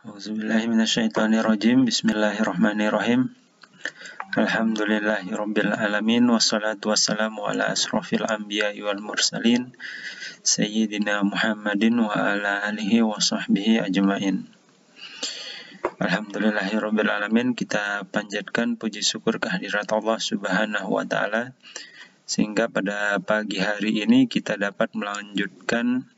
Auzubillahiminasyaitonirrajim. Bismillahirrahmanirrahim. Alhamdulillahirabbil alamin wassalatu wassalamu ala asrofil anbiya'i wal mursalin sayyidina Muhammadin wa ala alihi wa sahbihi ajmain. Alhamdulillahirabbil alamin, kita panjatkan puji syukur kehadirat Allah Subhanahu wa taala sehingga pada pagi hari ini kita dapat melanjutkan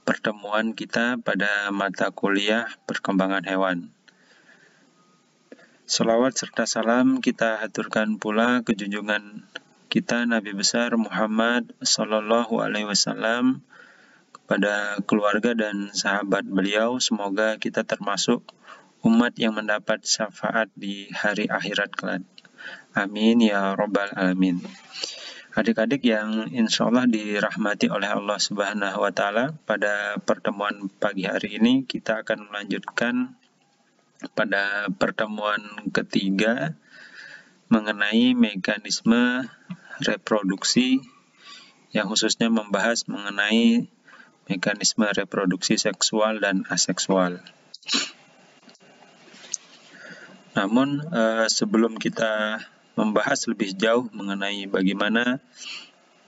pertemuan kita pada mata kuliah perkembangan hewan. Salawat serta salam kita haturkan pula ke junjungan kita Nabi besar Muhammad Sallallahu Alaihi Wasallam, kepada keluarga dan sahabat beliau. Semoga kita termasuk umat yang mendapat syafaat di hari akhirat kelak. Amin ya Rabbal Alamin. Adik-adik yang insya Allah dirahmati oleh Allah Subhanahu wa Ta'ala, pada pertemuan pagi hari ini kita akan melanjutkan pada pertemuan ketiga mengenai mekanisme reproduksi, yang khususnya membahas mengenai mekanisme reproduksi seksual dan aseksual. Namun sebelum kita membahas lebih jauh mengenai bagaimana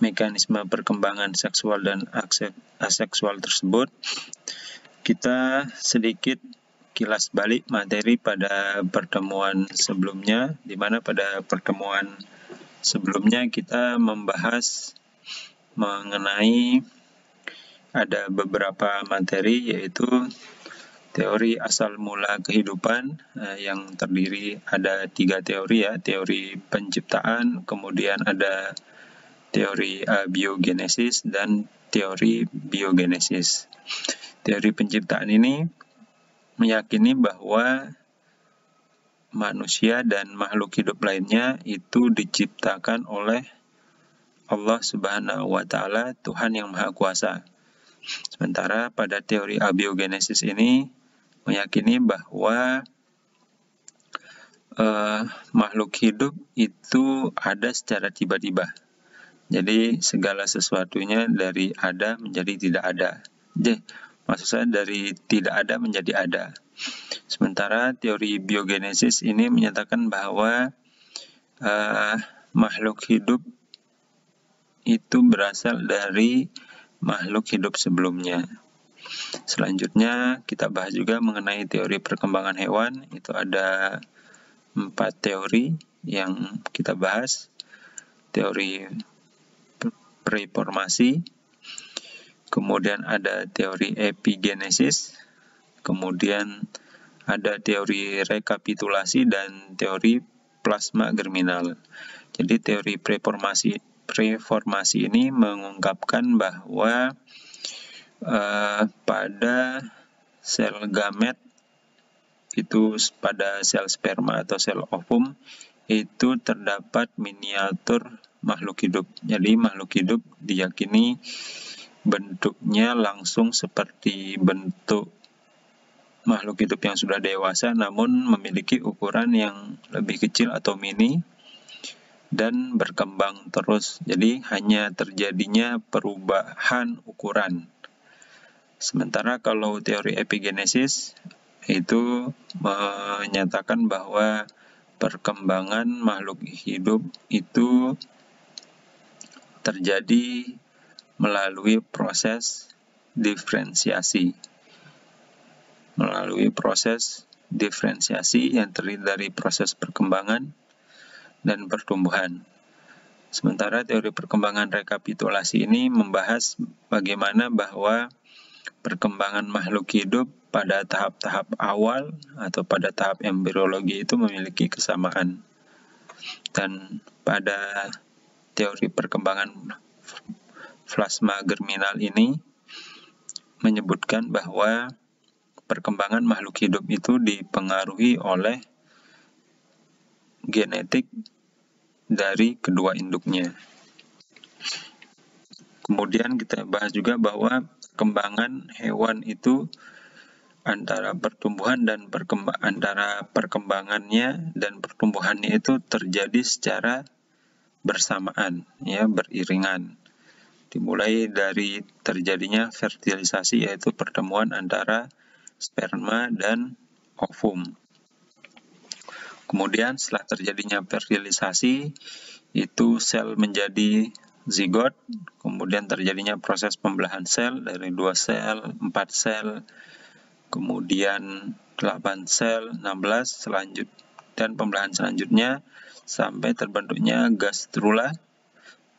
mekanisme perkembangan seksual dan aseksual tersebut, kita sedikit kilas balik materi pada pertemuan sebelumnya, di mana pada pertemuan sebelumnya kita membahas mengenai ada beberapa materi, yaitu teori asal mula kehidupan yang terdiri ada 3 teori ya, teori penciptaan, kemudian ada teori abiogenesis dan teori biogenesis. Teori penciptaan ini meyakini bahwa manusia dan makhluk hidup lainnya itu diciptakan oleh Allah Subhanahu wa Ta'ala, Tuhan yang Maha Kuasa. Sementara pada teori abiogenesis ini meyakini bahwa makhluk hidup itu ada secara tiba-tiba. Jadi segala sesuatunya dari ada menjadi tidak ada. Jadi maksud saya dari tidak ada menjadi ada. Sementara teori biogenesis ini menyatakan bahwa makhluk hidup itu berasal dari makhluk hidup sebelumnya. Selanjutnya kita bahas juga mengenai teori perkembangan hewan. Itu ada 4 teori yang kita bahas. Teori preformasi, kemudian ada teori epigenesis, kemudian ada teori rekapitulasi dan teori plasma germinal. Jadi teori preformasi ini mengungkapkan bahwa pada sel gamet itu, pada sel sperma atau sel ovum itu terdapat miniatur makhluk hidup. Jadi makhluk hidup diyakini bentuknya langsung seperti bentuk makhluk hidup yang sudah dewasa, namun memiliki ukuran yang lebih kecil atau mini dan berkembang terus. Jadi hanya terjadinya perubahan ukuran. Sementara kalau teori epigenesis itu menyatakan bahwa perkembangan makhluk hidup itu terjadi melalui proses diferensiasi. Melalui proses diferensiasi yang terdiri dari proses perkembangan dan pertumbuhan. Sementara teori perkembangan rekapitulasi ini membahas bagaimana bahwa perkembangan makhluk hidup pada tahap-tahap awal atau pada tahap embriologi itu memiliki kesamaan. Dan pada teori perkembangan plasma germinal ini menyebutkan bahwa perkembangan makhluk hidup itu dipengaruhi oleh genetik dari kedua induknya. Kemudian kita bahas juga bahwa perkembangan hewan itu antara pertumbuhan dan antara perkembangannya dan pertumbuhannya itu terjadi secara bersamaan, ya, beriringan. Dimulai dari terjadinya fertilisasi, yaitu pertemuan antara sperma, dan ovum. Kemudian setelah terjadinya fertilisasi, itu sel menjadi zigot, kemudian terjadinya proses pembelahan sel dari 2 sel, 4 sel, kemudian 8 sel, 16, dan pembelahan selanjutnya sampai terbentuknya gastrula,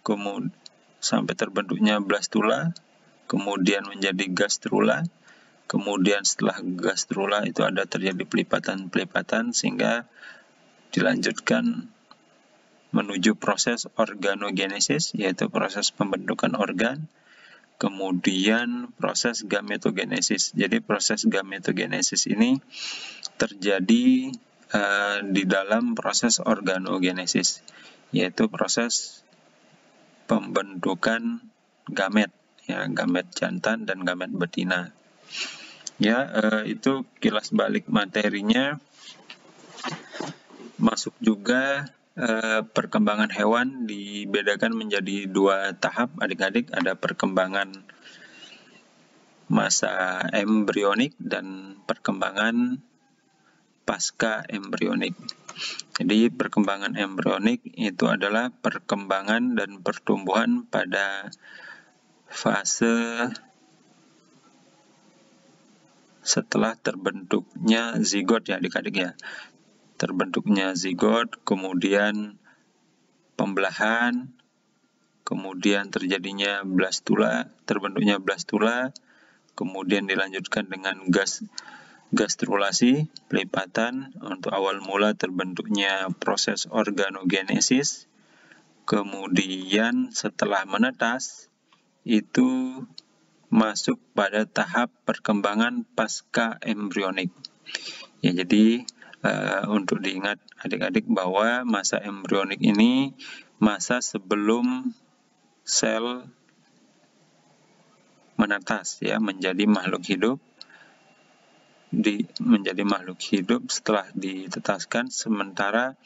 kemudian sampai terbentuknya blastula, kemudian menjadi gastrula, kemudian setelah gastrula itu ada terjadi pelipatan-pelipatan sehingga dilanjutkan menuju proses organogenesis, yaitu proses pembentukan organ, kemudian proses gametogenesis. Jadi proses gametogenesis ini terjadi di dalam proses organogenesis, yaitu proses pembentukan gamet, ya, gamet jantan dan gamet betina. Ya, itu kilas balik materinya. Masuk juga perkembangan hewan dibedakan menjadi 2 tahap adik-adik. Ada perkembangan masa embrionik dan perkembangan pasca embrionik. Jadi perkembangan embrionik itu adalah perkembangan dan pertumbuhan pada fase setelah terbentuknya zigot, ya adik-adik ya. Terbentuknya zigot, kemudian pembelahan, kemudian terjadinya blastula, terbentuknya blastula, kemudian dilanjutkan dengan gastrulasi, pelipatan, untuk awal mula terbentuknya proses organogenesis, kemudian setelah menetas, itu masuk pada tahap perkembangan pasca embrionik. Ya, jadi untuk diingat adik-adik bahwa masa embrionik ini masa sebelum sel menetas, ya, menjadi makhluk hidup, setelah ditetaskan. Sementara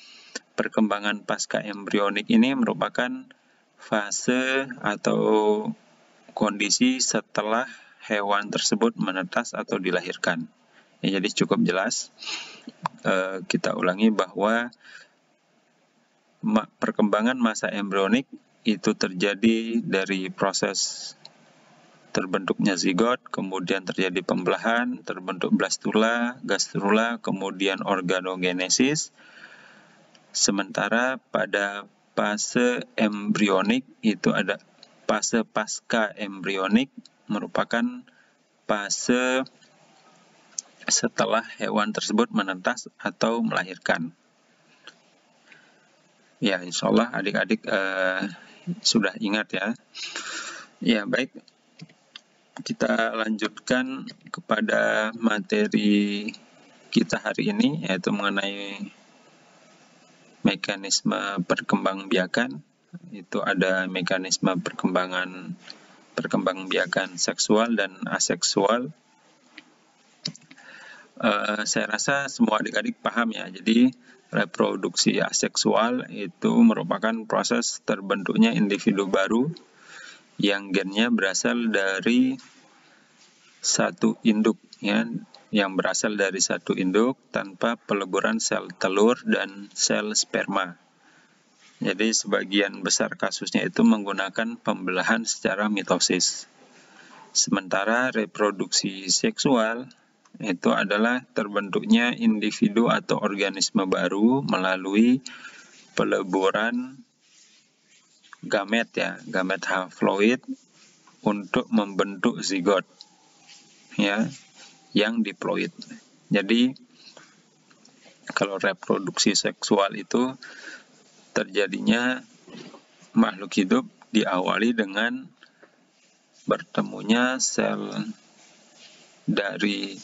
perkembangan pasca embrionik ini merupakan fase atau kondisi setelah hewan tersebut menetas atau dilahirkan. Ya, jadi cukup jelas. Kita ulangi bahwa perkembangan masa embrionik itu terjadi dari proses terbentuknya zigot, kemudian terjadi pembelahan, terbentuk blastula, gastrula, kemudian organogenesis. Sementara pada fase embrionik itu ada fase pasca embrionik, merupakan fase setelah hewan tersebut menetas atau melahirkan. Ya, insya Allah adik-adik sudah ingat ya. Ya, baik. Kita lanjutkan kepada materi kita hari ini, yaitu mengenai mekanisme perkembangbiakan. Itu ada mekanisme perkembangbiakan seksual dan aseksual. Saya rasa semua adik-adik paham ya. Jadi reproduksi aseksual itu merupakan proses terbentuknya individu baru yang gennya berasal dari satu induk, ya, yang berasal dari satu induk tanpa peleburan sel telur dan sel sperma. Jadi sebagian besar kasusnya itu menggunakan pembelahan secara mitosis. Sementara reproduksi seksual itu adalah terbentuknya individu atau organisme baru melalui peleburan gamet, ya, gamet haploid untuk membentuk zigot, ya, yang diploid. Jadi kalau reproduksi seksual itu terjadinya makhluk hidup diawali dengan bertemunya sel dari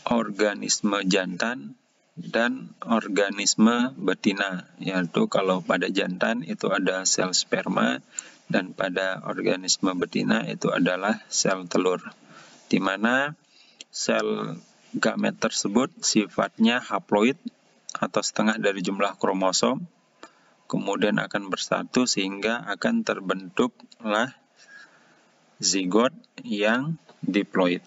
organisme jantan dan organisme betina, yaitu kalau pada jantan itu ada sel sperma dan pada organisme betina itu adalah sel telur, di mana sel gamet tersebut sifatnya haploid atau setengah dari jumlah kromosom, kemudian akan bersatu sehingga akan terbentuklah zigot yang diploid.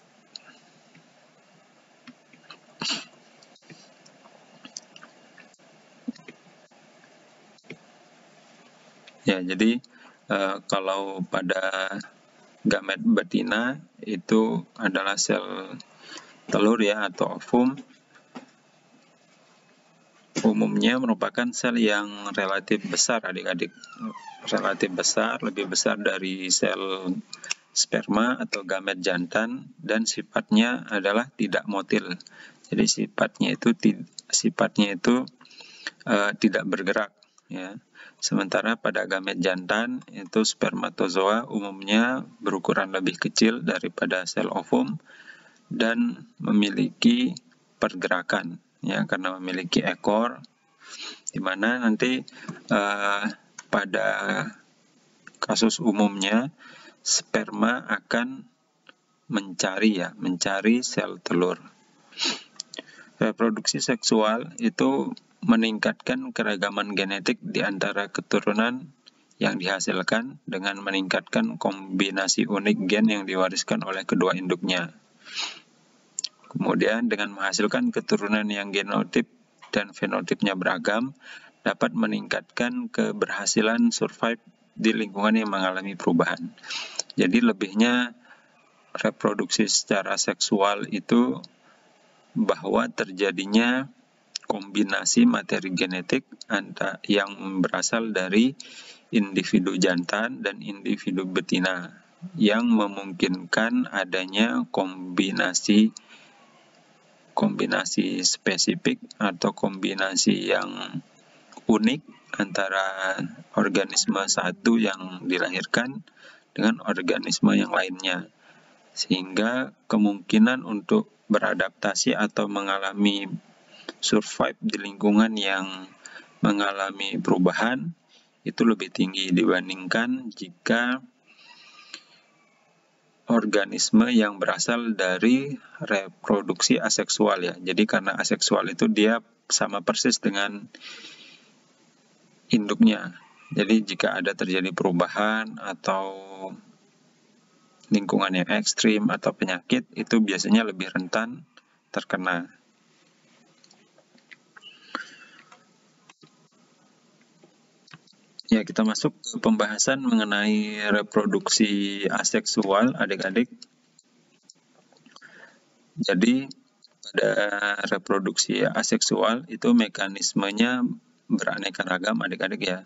Ya, jadi kalau pada gamet betina itu adalah sel telur ya atau ovum, umumnya merupakan sel yang relatif besar adik-adik, relatif besar, lebih besar dari sel sperma atau gamet jantan, dan sifatnya adalah tidak motil. Jadi sifatnya itu tidak bergerak ya. Sementara pada gamet jantan itu spermatozoa umumnya berukuran lebih kecil daripada sel ovum dan memiliki pergerakan ya, karena memiliki ekor, di mana nanti pada kasus umumnya sperma akan mencari sel telur. Reproduksi seksual itu meningkatkan keragaman genetik di antara keturunan yang dihasilkan dengan meningkatkan kombinasi unik gen yang diwariskan oleh kedua induknya. Kemudian dengan menghasilkan keturunan yang genotip dan fenotipnya beragam, dapat meningkatkan keberhasilan survive di lingkungan yang mengalami perubahan. Jadi lebihnya reproduksi secara seksual itu bahwa terjadinya kombinasi materi genetik yang berasal dari individu jantan dan individu betina yang memungkinkan adanya kombinasi spesifik atau kombinasi yang unik antara organisme satu yang dilahirkan dengan organisme yang lainnya, sehingga kemungkinan untuk beradaptasi atau mengalami survive di lingkungan yang mengalami perubahan itu lebih tinggi dibandingkan jika organisme yang berasal dari reproduksi aseksual ya. Jadi karena aseksual itu dia sama persis dengan induknya. Jadi jika ada terjadi perubahan atau lingkungan yang ekstrim atau penyakit, itu biasanya lebih rentan terkena. Ya, kita masuk ke pembahasan mengenai reproduksi aseksual, adik-adik. Jadi, pada reproduksi aseksual itu mekanismenya beraneka ragam, adik-adik ya.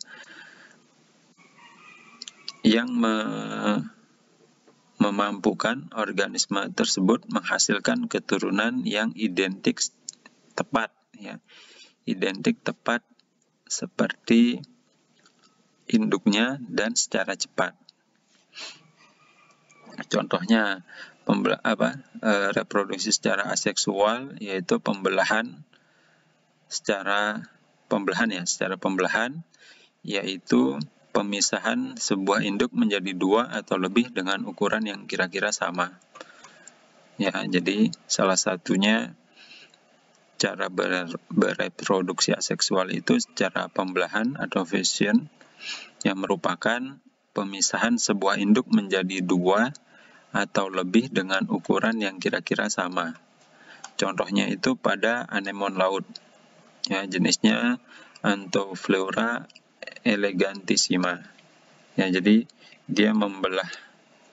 Yang memampukan organisme tersebut menghasilkan keturunan yang identik tepat ya. Identik tepat seperti induknya dan secara cepat. Contohnya reproduksi secara aseksual yaitu pembelahan yaitu pemisahan sebuah induk menjadi dua atau lebih dengan ukuran yang kira-kira sama. Ya, jadi salah satunya cara bereproduksi aseksual itu secara pembelahan atau fission, yang merupakan pemisahan sebuah induk menjadi dua atau lebih dengan ukuran yang kira-kira sama. Contohnya itu pada anemon laut. Ya, jenisnya Anthopleura elegantissima. Ya, jadi dia membelah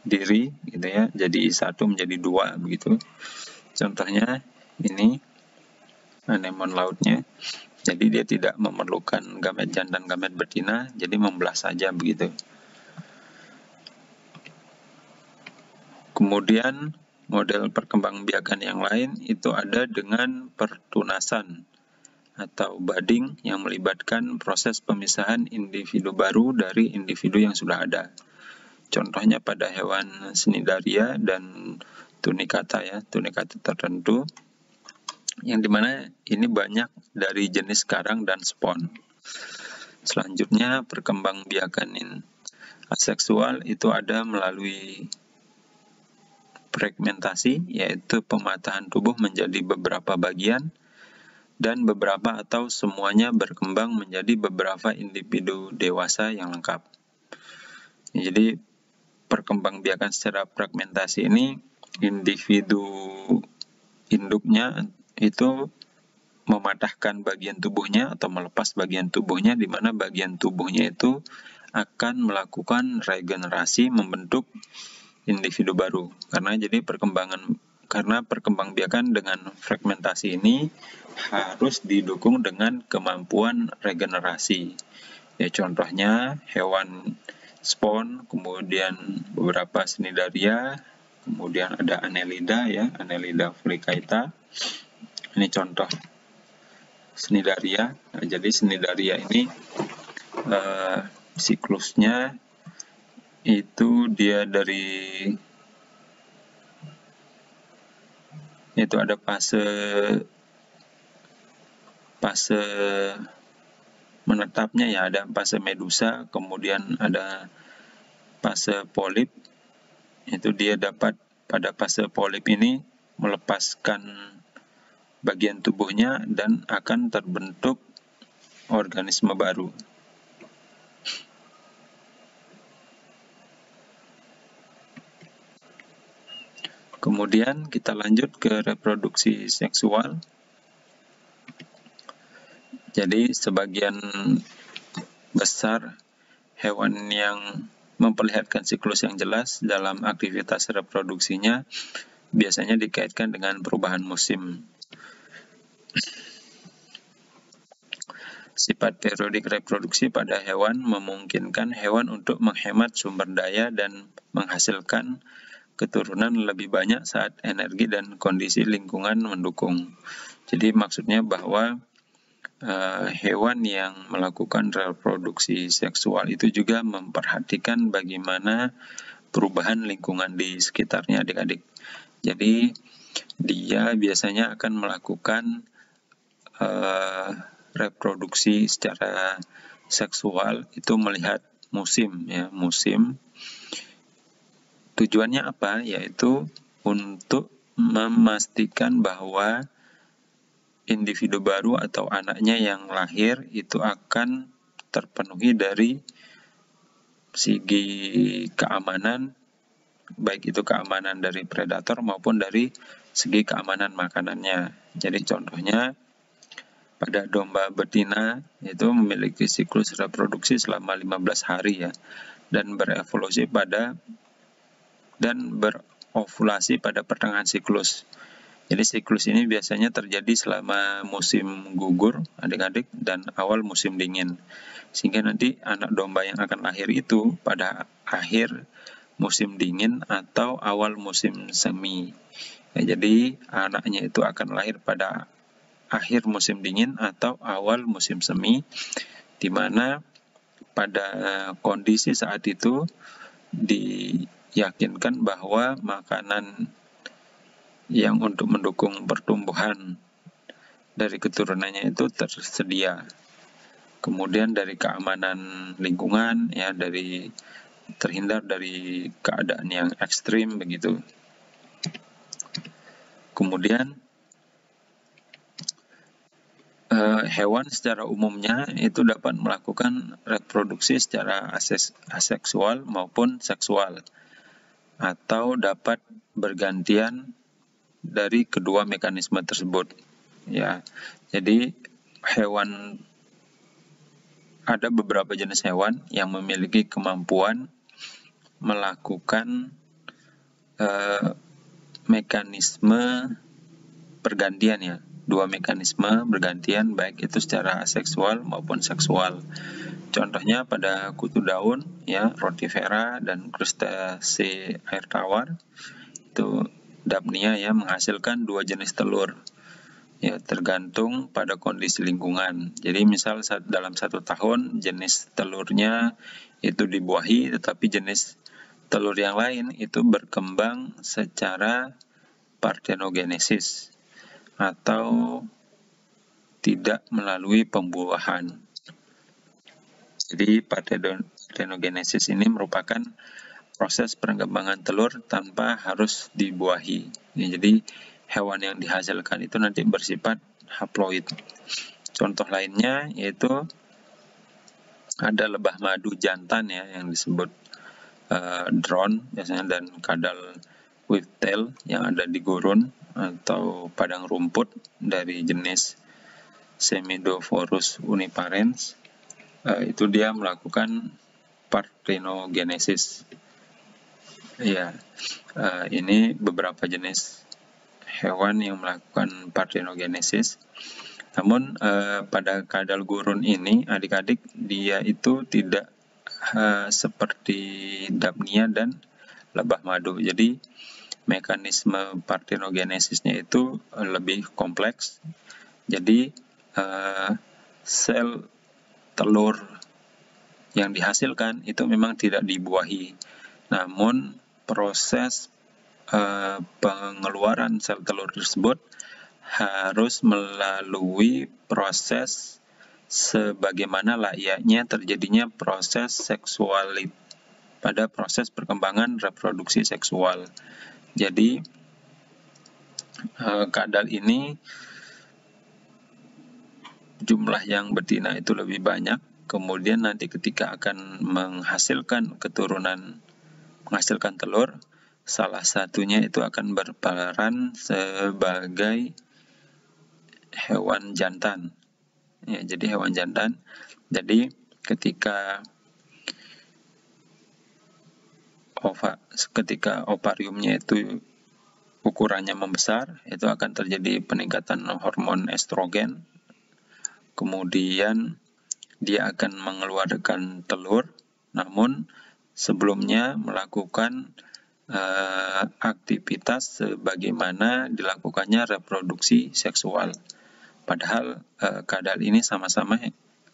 diri gitu ya, jadi satu menjadi dua begitu. Contohnya ini anemon lautnya. Jadi dia tidak memerlukan gamet jantan gamet betina, jadi membelah saja begitu. Kemudian model perkembangbiakan yang lain itu ada dengan pertunasan atau budding yang melibatkan proses pemisahan individu baru dari individu yang sudah ada. Contohnya pada hewan Cnidaria dan Tunicata ya, Tunicata tertentu, yang dimana ini banyak dari jenis karang dan spon. Selanjutnya perkembangbiakan aseksual itu ada melalui fragmentasi, yaitu pematahan tubuh menjadi beberapa bagian dan beberapa atau semuanya berkembang menjadi beberapa individu dewasa yang lengkap. Jadi perkembangbiakan secara fragmentasi ini individu induknya itu mematahkan bagian tubuhnya atau melepas bagian tubuhnya, di mana bagian tubuhnya itu akan melakukan regenerasi membentuk individu baru. Karena perkembangbiakan dengan fragmentasi ini harus didukung dengan kemampuan regenerasi. Ya, contohnya hewan spon, kemudian beberapa cnidaria, kemudian ada Annelida ya, Annelida flicaita. Ini contoh cnidaria. Nah, jadi cnidaria ini siklusnya itu dia itu ada fase menetapnya ya, ada fase medusa, kemudian ada fase polip. Itu dia dapat pada fase polip ini melepaskan bagian tubuhnya dan akan terbentuk organisme baru. Kemudian kita lanjut ke reproduksi seksual. Jadi sebagian besar hewan yang memperlihatkan siklus yang jelas dalam aktivitas reproduksinya biasanya dikaitkan dengan perubahan musim. Sifat periodik reproduksi pada hewan memungkinkan hewan untuk menghemat sumber daya dan menghasilkan keturunan lebih banyak saat energi dan kondisi lingkungan mendukung. Jadi maksudnya bahwa hewan yang melakukan reproduksi seksual itu juga memperhatikan bagaimana perubahan lingkungan di sekitarnya, adik-adik. Jadi dia biasanya akan melakukan reproduksi secara seksual itu melihat musim ya, musim. Tujuannya apa? Yaitu untuk memastikan bahwa individu baru atau anaknya yang lahir itu akan terpenuhi dari segi keamanan, baik itu keamanan dari predator maupun dari segi keamanan makanannya. Jadi contohnya pada domba betina itu memiliki siklus reproduksi selama 15 hari ya, dan berovulasi pada pertengahan siklus. Jadi siklus ini biasanya terjadi selama musim gugur, adik-adik, dan awal musim dingin. Sehingga nanti anak domba yang akan lahir itu pada akhir musim dingin atau awal musim semi. Ya, jadi anaknya itu akan lahir pada akhir musim dingin atau awal musim semi, di mana pada kondisi saat itu diyakinkan bahwa makanan yang untuk mendukung pertumbuhan dari keturunannya itu tersedia. Kemudian dari keamanan lingkungan ya, dari terhindar dari keadaan yang ekstrim begitu. Kemudian hewan secara umumnya itu dapat melakukan reproduksi secara aseksual maupun seksual, atau dapat bergantian dari kedua mekanisme tersebut. Ya, jadi ada beberapa jenis hewan yang memiliki kemampuan melakukan mekanisme pergantian ya, dua mekanisme bergantian baik itu secara aseksual maupun seksual. Contohnya pada kutu daun ya, Rotifera dan krustase air tawar itu Dapnia ya, menghasilkan dua jenis telur ya, tergantung pada kondisi lingkungan. Jadi misal dalam 1 tahun jenis telurnya itu dibuahi, tetapi jenis telur yang lain itu berkembang secara partenogenesis atau tidak melalui pembuahan. Jadi partenogenesis ini merupakan proses perkembangan telur tanpa harus dibuahi. Ya, jadi hewan yang dihasilkan itu nanti bersifat haploid. Contoh lainnya yaitu ada lebah madu jantan ya, yang disebut drone biasanya, dan kadal whiptail yang ada di gurun atau padang rumput dari jenis Semidophorus uniparens. Itu dia melakukan parthenogenesis. Ya, ini beberapa jenis hewan yang melakukan parthenogenesis. Namun pada kadal gurun ini, adik-adik, dia itu tidak seperti Dapnia dan lebah madu. Jadi mekanisme parthenogenesisnya itu lebih kompleks. Jadi sel telur yang dihasilkan itu memang tidak dibuahi, namun proses pengeluaran sel telur tersebut harus melalui proses sebagaimana layaknya terjadinya proses seksual pada proses perkembangan reproduksi seksual. Jadi kadal ini jumlah yang betina itu lebih banyak, kemudian nanti ketika akan menghasilkan keturunan, menghasilkan telur, salah satunya itu akan berperan sebagai hewan jantan. Ya, jadi hewan jantan. Jadi ketika ovariumnya itu ukurannya membesar, itu akan terjadi peningkatan hormon estrogen. Kemudian dia akan mengeluarkan telur, namun sebelumnya melakukan aktivitas sebagaimana dilakukannya reproduksi seksual. Padahal kadal ini sama-sama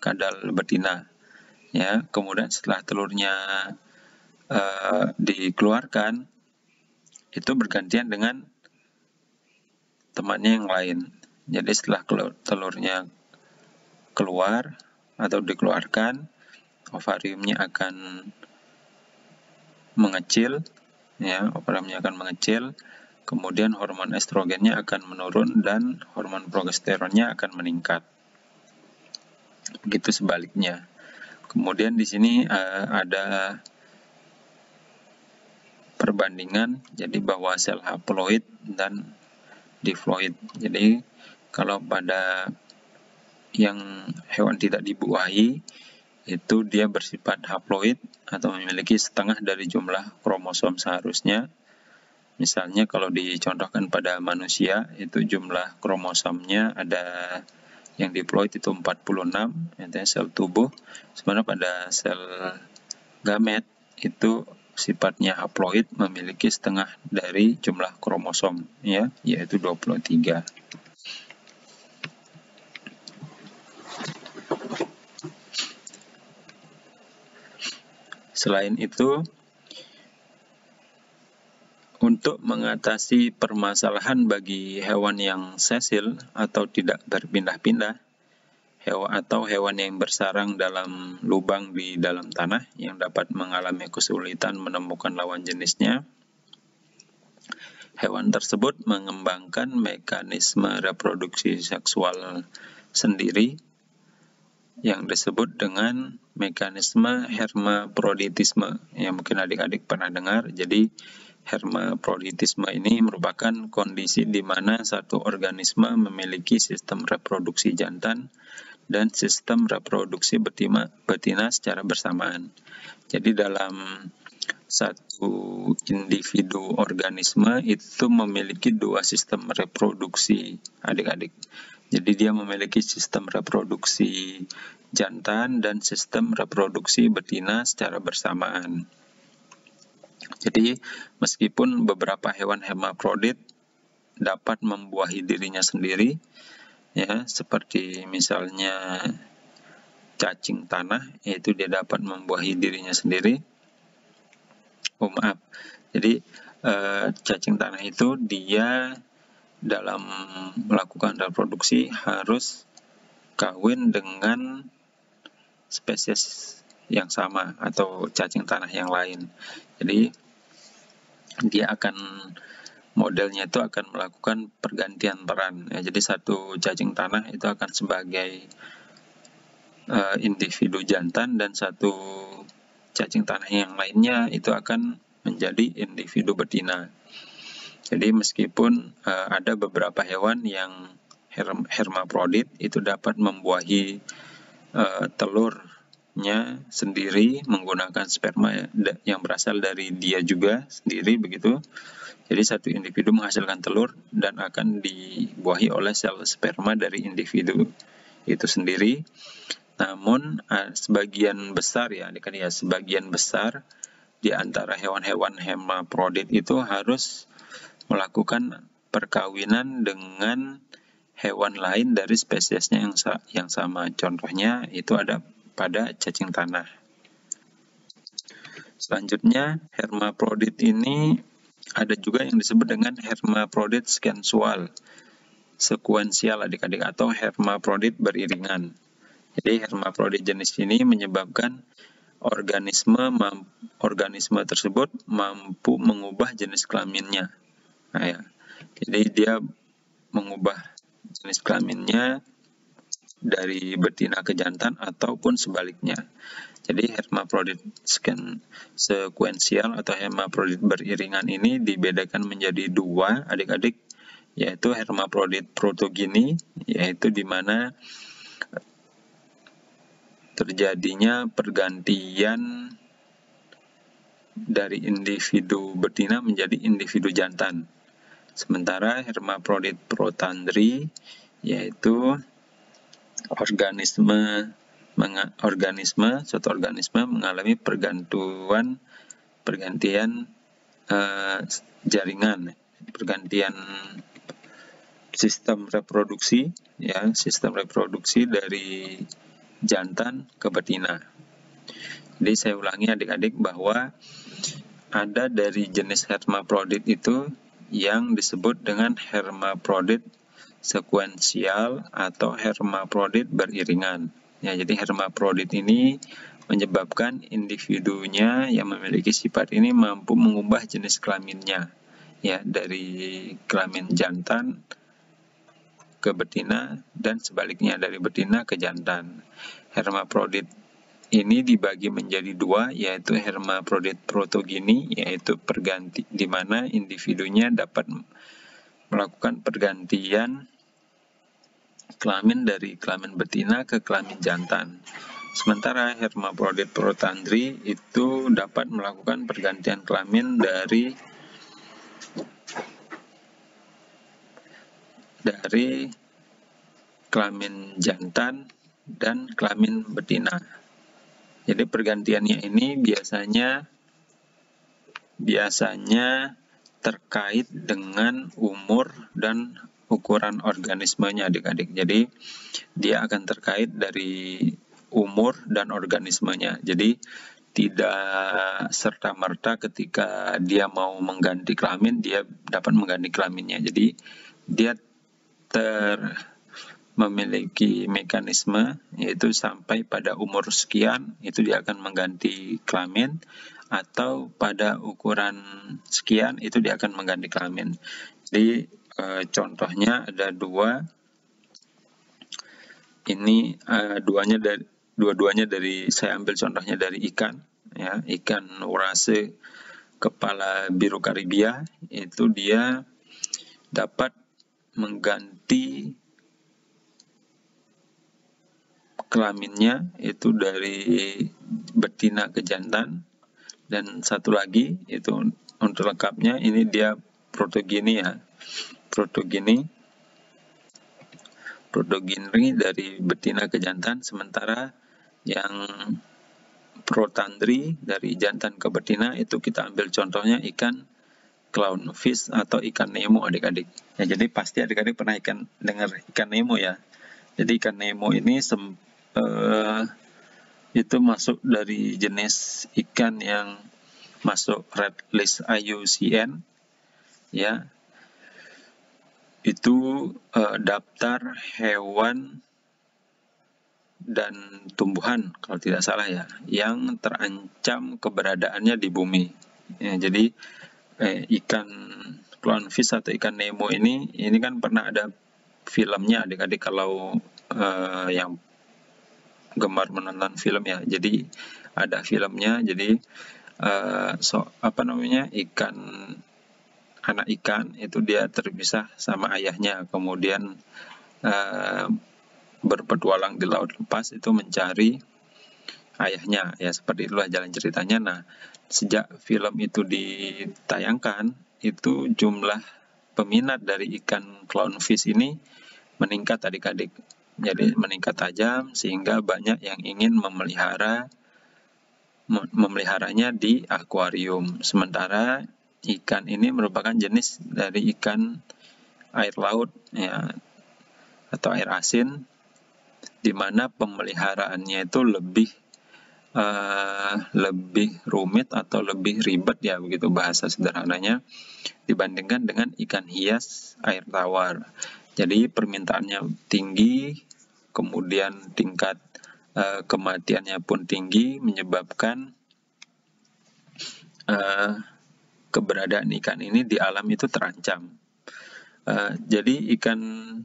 kadal betina. Ya, kemudian setelah telurnya dikeluarkan, itu bergantian dengan temannya yang lain. Jadi setelah telurnya keluar atau dikeluarkan, ovariumnya akan mengecil, ya, ovariumnya akan mengecil, kemudian hormon estrogennya akan menurun dan hormon progesteronnya akan meningkat. Begitu sebaliknya. Kemudian di sini ada perbandingan, jadi bahwa sel haploid dan diploid. Jadi kalau pada yang hewan tidak dibuahi, itu dia bersifat haploid atau memiliki setengah dari jumlah kromosom seharusnya. Misalnya kalau dicontohkan pada manusia, itu jumlah kromosomnya ada yang diploid itu 46, itu sel tubuh. Sebenarnya pada sel gamet itu sifatnya haploid, memiliki setengah dari jumlah kromosom, ya, yaitu 23. Selain itu, untuk mengatasi permasalahan bagi hewan yang sesil atau tidak berpindah-pindah, atau hewan yang bersarang dalam lubang di dalam tanah yang dapat mengalami kesulitan menemukan lawan jenisnya, hewan tersebut mengembangkan mekanisme reproduksi seksual sendiri yang disebut dengan mekanisme hermafroditisme, yang mungkin adik-adik pernah dengar. Jadi hermafroditisme ini merupakan kondisi di mana satu organisme memiliki sistem reproduksi jantan dan sistem reproduksi betina secara bersamaan. Jadi dalam satu individu organisme itu memiliki dua sistem reproduksi, adik-adik. Jadi dia memiliki sistem reproduksi jantan dan sistem reproduksi betina secara bersamaan. Jadi meskipun beberapa hewan hermafrodit dapat membuahi dirinya sendiri, ya, seperti misalnya cacing tanah, yaitu dia dapat membuahi dirinya sendiri. Jadi cacing tanah itu dia dalam melakukan reproduksi harus kawin dengan spesies yang sama atau cacing tanah yang lain. Jadi dia akan modelnya itu akan melakukan pergantian peran. Ya, jadi satu cacing tanah itu akan sebagai individu jantan dan satu cacing tanah yang lainnya itu akan menjadi individu betina. Jadi meskipun ada beberapa hewan yang hermafrodit itu dapat membuahi telur nya sendiri menggunakan sperma yang berasal dari dia juga sendiri begitu. Jadi satu individu menghasilkan telur dan akan dibuahi oleh sel sperma dari individu itu sendiri. Namun sebagian besar ya, sebagian besar di antara hewan-hewan hermaprodit itu harus melakukan perkawinan dengan hewan lain dari spesiesnya yang sama. Contohnya itu ada pada cacing tanah. Selanjutnya, hermaprodit ini ada juga yang disebut dengan hermaprodit sekuensial adik-adik, atau hermaprodit beriringan. Jadi hermaprodit jenis ini menyebabkan organisme tersebut mampu mengubah jenis kelaminnya. Nah, ya. Jadi dia mengubah jenis kelaminnya dari betina ke jantan ataupun sebaliknya. Jadi hermaprodit sekuensial atau hermaprodit beriringan ini dibedakan menjadi dua adik-adik, yaitu hermaprodit protogini, yaitu di mana terjadinya pergantian dari individu betina menjadi individu jantan. Sementara hermaprodit protandri yaitu suatu organisme mengalami pergantian jaringan, pergantian sistem reproduksi dari jantan ke betina. Jadi saya ulangi adik-adik bahwa ada dari jenis hermaprodit itu yang disebut dengan hermaprodit sekuensial atau hermaprodit beriringan. Ya, jadi hermaprodit ini menyebabkan individunya yang memiliki sifat ini mampu mengubah jenis kelaminnya, ya, dari kelamin jantan ke betina dan sebaliknya dari betina ke jantan. Hermaprodit ini dibagi menjadi dua, yaitu hermaprodit protogini, yaitu di mana individunya dapat melakukan pergantian kelamin dari kelamin betina ke kelamin jantan. Sementara hermaprodit protandri itu dapat melakukan pergantian kelamin dari kelamin jantan dan kelamin betina. Jadi pergantiannya ini biasanya terkait dengan umur dan ukuran organismenya adik-adik. Jadi dia akan terkait dari umur dan organismenya. Jadi tidak serta-merta ketika dia mau mengganti kelamin, dia dapat mengganti kelaminnya. Jadi dia memiliki mekanisme, yaitu sampai pada umur sekian itu dia akan mengganti kelamin, atau pada ukuran sekian itu dia akan mengganti kelamin. Jadi contohnya ada dua. Ini dua-duanya dari, saya ambil contohnya dari ikan, ya, ikan urase kepala biru Karibia, itu dia dapat mengganti kelaminnya itu dari betina ke jantan. Dan satu lagi itu untuk lengkapnya, ini dia protogini, ya, protogini dari betina ke jantan. Sementara yang protandri dari jantan ke betina itu kita ambil contohnya ikan clownfish atau ikan Nemo adik-adik. Ya, jadi pasti adik-adik pernah dengar ikan Nemo, ya. Jadi ikan Nemo ini itu masuk dari jenis ikan yang masuk red list IUCN, ya. Itu daftar hewan dan tumbuhan kalau tidak salah, ya, yang terancam keberadaannya di bumi. Ya, jadi ikan clownfish atau ikan Nemo ini kan pernah ada filmnya adik-adik kalau yang gemar menonton film, ya. Jadi ada filmnya. Jadi anak ikan itu dia terpisah sama ayahnya, kemudian berpetualang di laut lepas itu mencari ayahnya. Ya seperti itulah jalan ceritanya. Nah, sejak film itu ditayangkan, itu jumlah peminat dari ikan clownfish ini meningkat adik-adik. Jadi meningkat tajam sehingga banyak yang ingin memeliharanya di akuarium. Sementara ikan ini merupakan jenis dari ikan air laut ya, atau air asin, di mana pemeliharaannya itu lebih rumit atau lebih ribet ya, begitu bahasa sederhananya, dibandingkan dengan ikan hias air tawar. Jadi permintaannya tinggi, kemudian tingkat kematiannya pun tinggi, menyebabkan keberadaan ikan ini di alam itu terancam. Jadi ikan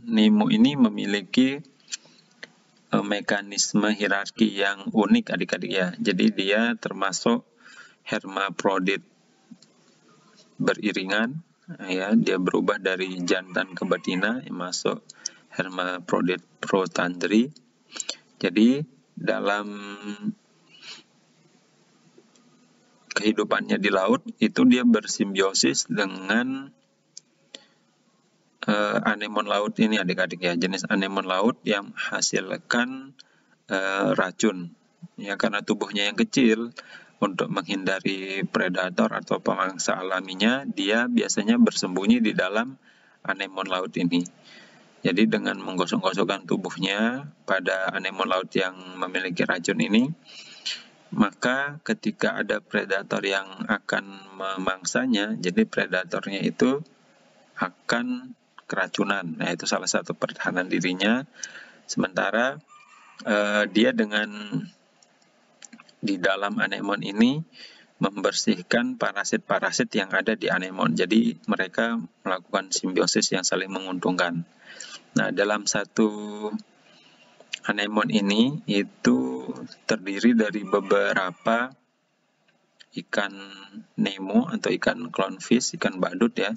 Nemo ini memiliki mekanisme hierarki yang unik adik-adik ya. Jadi dia termasuk hermaprodit beriringan ya, dia berubah dari jantan ke betina, masuk hermaprodit protandry. Jadi dalam kehidupannya di laut itu dia bersimbiosis dengan anemon laut ini adik-adik ya, jenis anemon laut yang menghasilkan racun ya, karena tubuhnya yang kecil. Untuk menghindari predator atau pemangsa alaminya, dia biasanya bersembunyi di dalam anemon laut ini. Jadi dengan menggosok-gosokkan tubuhnya pada anemon laut yang memiliki racun ini, maka ketika ada predator yang akan memangsanya, jadi predatornya itu akan keracunan. Nah, itu salah satu pertahanan dirinya. Sementara dia dengan di dalam anemon ini membersihkan parasit-parasit yang ada di anemon. Jadi mereka melakukan simbiosis yang saling menguntungkan. Nah, dalam satu anemon ini itu terdiri dari beberapa ikan Nemo atau ikan clownfish, ikan badut ya.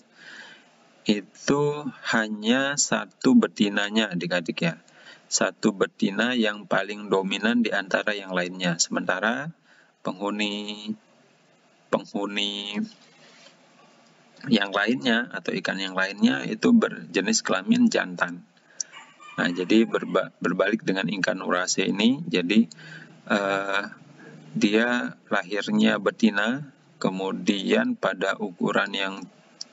Itu hanya satu betinanya adik-adik ya. Satu betina yang paling dominan di antara yang lainnya. Sementara penghuni yang lainnya atau ikan yang lainnya itu berjenis kelamin jantan. Nah, jadi berbalik dengan ikan urase ini, jadi dia lahirnya betina, kemudian pada ukuran yang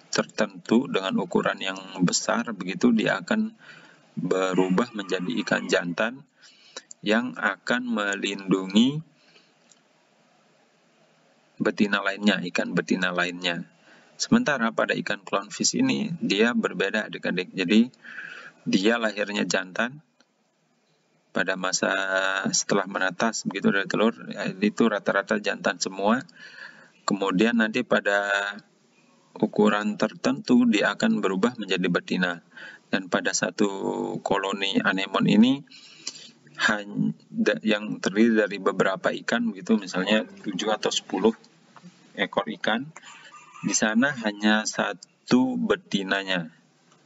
tertentu dengan ukuran yang besar begitu dia akan berubah menjadi ikan jantan yang akan melindungi betina lainnya, ikan betina lainnya. Sementara pada ikan clownfish ini dia berbeda adik-adik. Jadi dia lahirnya jantan pada masa setelah menetas begitu dari telur, itu rata-rata jantan semua. Kemudian nanti pada ukuran tertentu dia akan berubah menjadi betina. Dan pada satu koloni anemon ini yang terdiri dari beberapa ikan begitu, misalnya 7 atau 10 ekor ikan, di sana hanya satu betinanya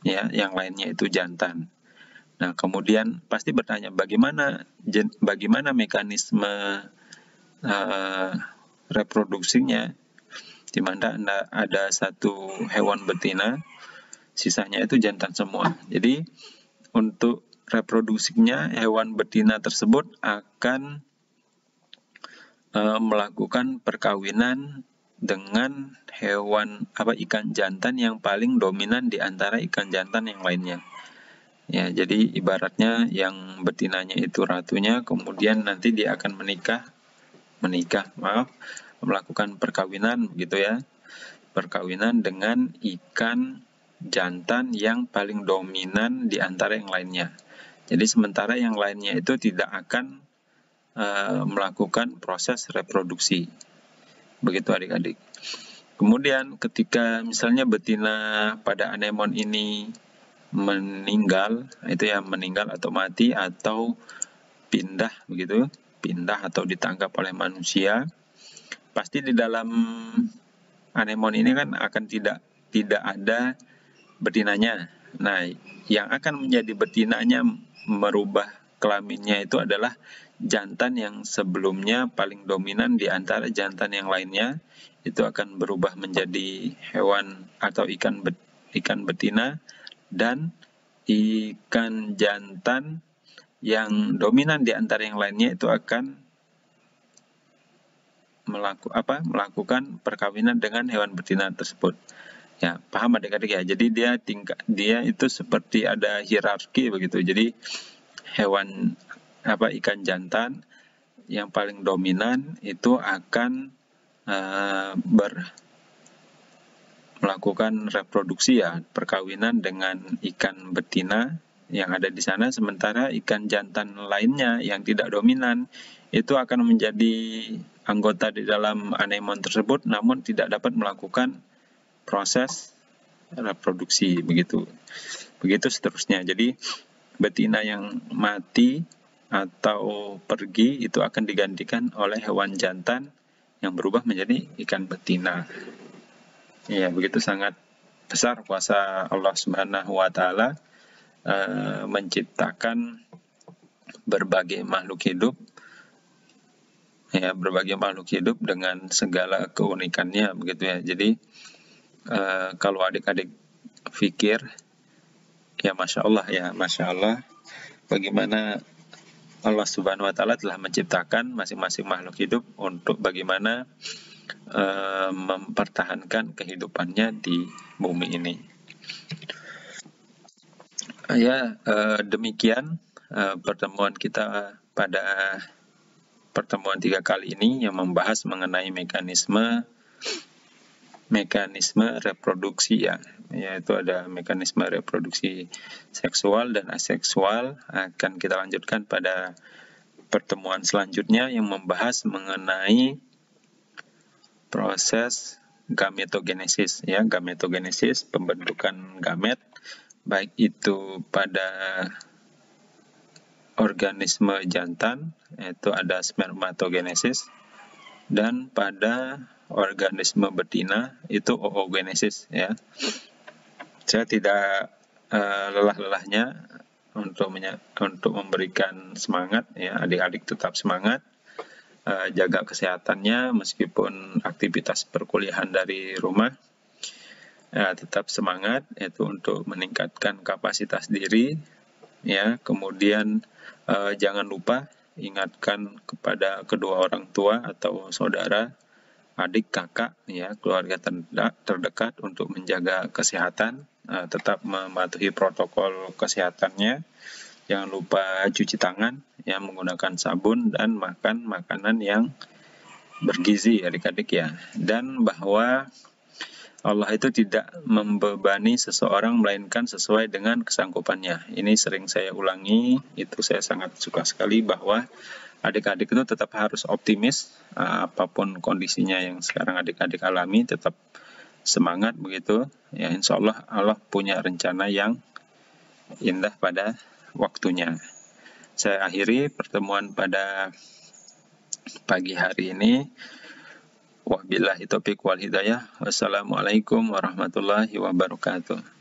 ya, yang lainnya itu jantan. Nah, kemudian pasti bertanya bagaimana mekanisme reproduksinya, di mana ada satu hewan betina, sisanya itu jantan semua. Jadi untuk reproduksinya hewan betina tersebut akan melakukan perkawinan dengan ikan jantan yang paling dominan di antara ikan jantan yang lainnya. Ya, jadi ibaratnya yang betinanya itu ratunya, kemudian nanti dia akan melakukan perkawinan begitu ya. Perkawinan dengan ikan jantan yang paling dominan di antara yang lainnya. Jadi sementara yang lainnya itu tidak akan melakukan proses reproduksi. Begitu adik-adik. Kemudian ketika misalnya betina pada anemon ini meninggal atau mati atau pindah begitu, atau ditangkap oleh manusia, pasti di dalam anemon ini kan akan tidak ada betinanya. Nah, yang akan menjadi betinanya merubah kelaminnya itu adalah jantan yang sebelumnya paling dominan di antara jantan yang lainnya itu akan berubah menjadi hewan atau ikan betina, dan ikan jantan yang dominan di antara yang lainnya itu akan melakukan perkawinan dengan hewan betina tersebut. Ya, paham adik-adik ya. Jadi dia itu seperti ada hierarki begitu. Jadi hewan ikan jantan yang paling dominan itu akan melakukan reproduksi ya, perkawinan dengan ikan betina yang ada di sana, sementara ikan jantan lainnya yang tidak dominan itu akan menjadi anggota di dalam anemon tersebut namun tidak dapat melakukan proses reproduksi begitu seterusnya. Jadi betina yang mati atau pergi itu akan digantikan oleh hewan jantan yang berubah menjadi ikan betina. Ya, begitu sangat besar kuasa Allah Subhanahu wa taala menciptakan berbagai makhluk hidup dengan segala keunikannya begitu ya. Jadi kalau adik-adik pikir ya Masya Allah bagaimana Allah Subhanahu wa taala telah menciptakan masing-masing makhluk hidup untuk bagaimana mempertahankan kehidupannya di bumi ini. Demikian pertemuan kita pada pertemuan 3 kali ini yang membahas mengenai mekanisme reproduksi ya, yaitu ada mekanisme reproduksi seksual dan aseksual. Akan kita lanjutkan pada pertemuan selanjutnya yang membahas mengenai proses gametogenesis ya, pembentukan gamet, baik itu pada organisme jantan yaitu ada spermatogenesis, dan pada organisme betina itu oogenesis ya. Saya tidak lelah-lelahnya untuk memberikan semangat ya, adik-adik tetap semangat, jaga kesehatannya meskipun aktivitas perkuliahan dari rumah, tetap semangat yaitu untuk meningkatkan kapasitas diri ya. Kemudian jangan lupa ingatkan kepada kedua orang tua atau saudara, adik, kakak ya, keluarga terdekat untuk menjaga kesehatan, tetap mematuhi protokol kesehatannya. Jangan lupa cuci tangan ya, menggunakan sabun, dan makan makanan yang bergizi adik-adik ya. Dan bahwa Allah itu tidak membebani seseorang melainkan sesuai dengan kesanggupannya. Ini sering saya ulangi, itu saya sangat suka sekali bahwa adik-adik itu tetap harus optimis, apapun kondisinya yang sekarang adik-adik alami, tetap semangat begitu ya. Insya Allah Allah punya rencana yang indah pada waktunya. Saya akhiri pertemuan pada pagi hari ini. Wabillahi taufiq wal hidayah. Wassalamualaikum warahmatullahi wabarakatuh.